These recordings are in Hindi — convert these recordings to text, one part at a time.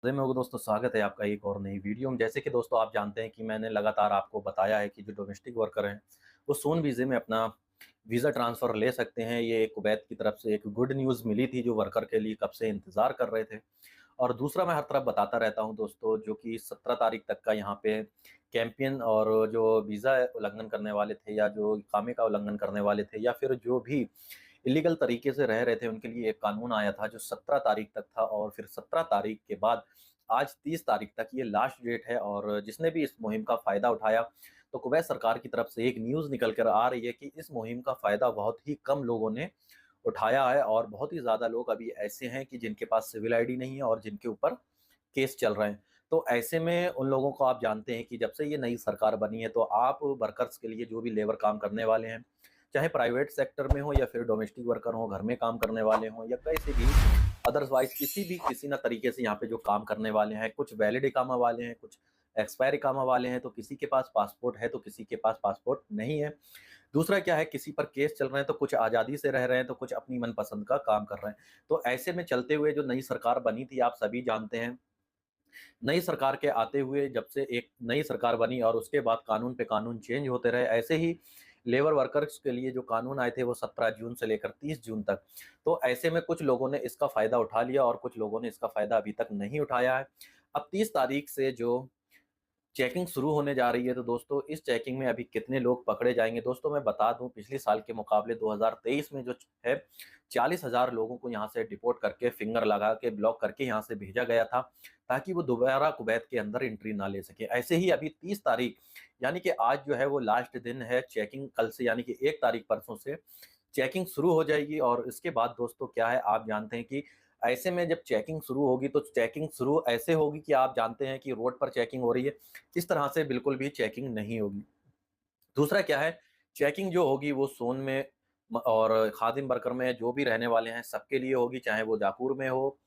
में होगा दोस्तों, स्वागत है आपका एक और नई वीडियो में। जैसे कि दोस्तों आप जानते हैं कि मैंने लगातार आपको बताया है कि जो डोमेस्टिक वर्कर हैं वो सोन वीज़े में अपना वीज़ा ट्रांसफ़र ले सकते हैं। ये कुवैत की तरफ से एक गुड न्यूज़ मिली थी जो वर्कर के लिए कब से इंतज़ार कर रहे थे। और दूसरा मैं हर तरफ बताता रहता हूँ दोस्तों, जो कि 17 तारीख तक का यहाँ पे कैंपेन और जो वीज़ा उल्लंघन करने वाले थे या जो इकामे का उल्लंघन करने वाले थे या फिर जो भी इलीगल तरीके से रह रहे थे, उनके लिए एक कानून आया था जो 17 तारीख तक था। और फिर 17 तारीख के बाद आज 30 तारीख तक ये लास्ट डेट है। और जिसने भी इस मुहिम का फ़ायदा उठाया, तो कुवैत सरकार की तरफ से एक न्यूज़ निकल कर आ रही है कि इस मुहिम का फ़ायदा बहुत ही कम लोगों ने उठाया है और बहुत ही ज़्यादा लोग अभी ऐसे हैं कि जिनके पास सिविल आईडी नहीं है और जिनके ऊपर केस चल रहे हैं। तो ऐसे में उन लोगों को आप जानते हैं कि जब से ये नई सरकार बनी है, तो आप वर्कर्स के लिए जो भी लेबर काम करने वाले हैं, चाहे प्राइवेट सेक्टर में हो या फिर डोमेस्टिक वर्कर हो, घर में काम करने वाले हों या कैसे भी अदरवाइज़ किसी ना तरीके से यहाँ पे जो काम करने वाले हैं, कुछ वैलिड इकामा वाले हैं, कुछ एक्सपायर इकामा वाले हैं, तो किसी के पास पासपोर्ट है, तो किसी के पास पासपोर्ट नहीं है। दूसरा क्या है, किसी पर केस चल रहे हैं, तो कुछ आज़ादी से रह रहे हैं, तो कुछ अपनी मनपसंद का काम कर रहे हैं। तो ऐसे में चलते हुए जो नई सरकार बनी थी, आप सभी जानते हैं, नई सरकार के आते हुए जब से एक नई सरकार बनी और उसके बाद कानून पे कानून चेंज होते रहे, ऐसे ही लेबर वर्कर्स के लिए जो कानून आए थे वो 17 जून से लेकर 30 जून तक। तो ऐसे में कुछ लोगों ने इसका फ़ायदा उठा लिया और कुछ लोगों ने इसका फ़ायदा अभी तक नहीं उठाया है। अब 30 तारीख से जो चेकिंग शुरू होने जा रही है, तो दोस्तों इस चेकिंग में अभी कितने लोग पकड़े जाएँगे? दोस्तों मैं बता दूँ, पिछले साल के मुकाबले 2023 में जो है 40,000 लोगों को यहाँ से डिपोर्ट करके फिंगर लगा के ब्लॉक करके यहाँ से भेजा गया था, ताकि वो दोबारा कुवैत के अंदर एंट्री ना ले सकें। ऐसे ही अभी 30 तारीख यानी कि आज जो है वो लास्ट दिन है चेकिंग, कल से यानी कि 1 तारीख परसों से चेकिंग शुरू हो जाएगी। और इसके बाद दोस्तों क्या है, आप जानते हैं कि ऐसे में जब चेकिंग शुरू होगी, तो चेकिंग शुरू ऐसे होगी कि आप जानते हैं कि रोड पर चेकिंग हो रही है, इस तरह से बिल्कुल भी चेकिंग नहीं होगी। दूसरा क्या है, चेकिंग जो होगी वो सोन में और खादिम वर्कर में जो भी रहने वाले हैं सबके लिए होगी, चाहे वो जाकुर में हो,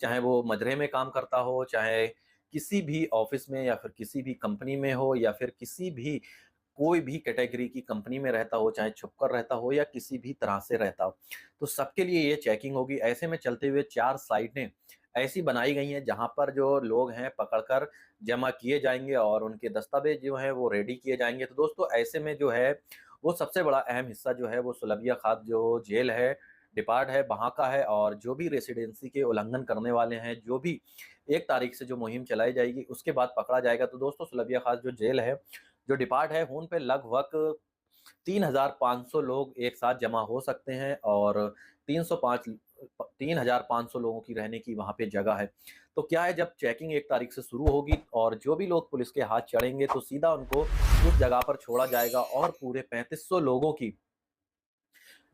चाहे वो मजरे में काम करता हो, चाहे किसी भी ऑफिस में या फिर किसी भी कंपनी में हो या फिर किसी भी कोई भी कैटेगरी की कंपनी में रहता हो, चाहे छुपकर रहता हो या किसी भी तरह से रहता हो, तो सबके लिए ये चेकिंग होगी। ऐसे में चलते हुए 4 साइटें ऐसी बनाई गई हैं जहाँ पर जो लोग हैं पकड़कर जमा किए जाएँगे और उनके दस्तावेज़ जो हैं वो रेडी किए जाएँगे। तो दोस्तों ऐसे में जो है वो सबसे बड़ा अहम हिस्सा जो है वो सुलभिया खाद जो जेल है, डिपार्ट है, वहाँ का है। और जो भी रेसिडेंसी के उल्लंघन करने वाले हैं, जो भी 1 तारीख से जो मुहिम चलाई जाएगी उसके बाद पकड़ा जाएगा, तो दोस्तों सुलभिया खाद जो जेल है, जो डिपार्ट है, उन पे लगभग 3,500 लोग एक साथ जमा हो सकते हैं और 305 3,500 लोगों की रहने की वहाँ पे जगह है। तो क्या है, जब चेकिंग 1 तारीख से शुरू होगी और जो भी लोग पुलिस के हाथ चढ़ेंगे, तो सीधा उनको उस जगह पर छोड़ा जाएगा और पूरे 3500 लोगों की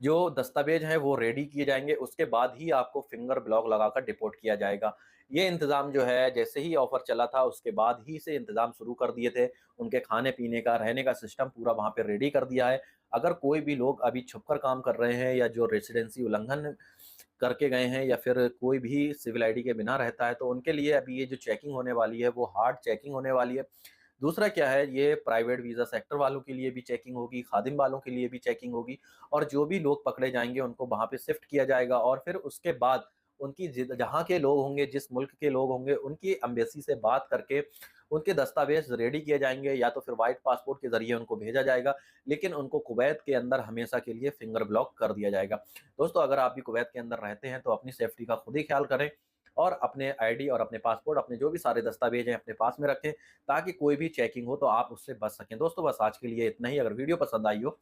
जो दस्तावेज हैं वो रेडी किए जाएँगे, उसके बाद ही आपको फिंगर ब्लॉक लगाकर डिपोर्ट किया जाएगा। ये इंतज़ाम जो है जैसे ही ऑफ़र चला था उसके बाद ही से इंतज़ाम शुरू कर दिए थे। उनके खाने-पीने का, रहने का सिस्टम पूरा वहाँ पे रेडी कर दिया है। अगर कोई भी लोग अभी छुपकर काम कर रहे हैं या जो रेसिडेंसी उल्लंघन करके गए हैं या फिर कोई भी सिविल आईडी के बिना रहता है, तो उनके लिए अभी ये जो चेकिंग होने वाली है वो हार्ड चेकिंग होने वाली है। दूसरा क्या है, ये प्राइवेट वीज़ा सेक्टर वालों के लिए भी चेकिंग होगी, खादिम वालों के लिए भी चेकिंग होगी और जो भी लोग पकड़े जाएँगे उनको वहाँ पे शिफ्ट किया जाएगा और फिर उसके बाद उनकी जहाँ के लोग होंगे, जिस मुल्क के लोग होंगे, उनकी एम्बेसी से बात करके उनके दस्तावेज़ रेडी किए जाएँगे या तो फिर व्हाइट पासपोर्ट के ज़रिए उनको भेजा जाएगा, लेकिन उनको कुवैत के अंदर हमेशा के लिए फिंगर ब्लॉक कर दिया जाएगा। दोस्तों अगर आप भी कुवैत के अंदर रहते हैं, तो अपनी सेफ्टी का खुद ही ख्याल करें और अपने आईडी और अपने पासपोर्ट, अपने जो भी सारे दस्तावेज़ हैं अपने पास में रखें, ताकि कोई भी चेकिंग हो तो आप उससे बच सकें। दोस्तों बस आज के लिए इतना ही। अगर वीडियो पसंद आई हो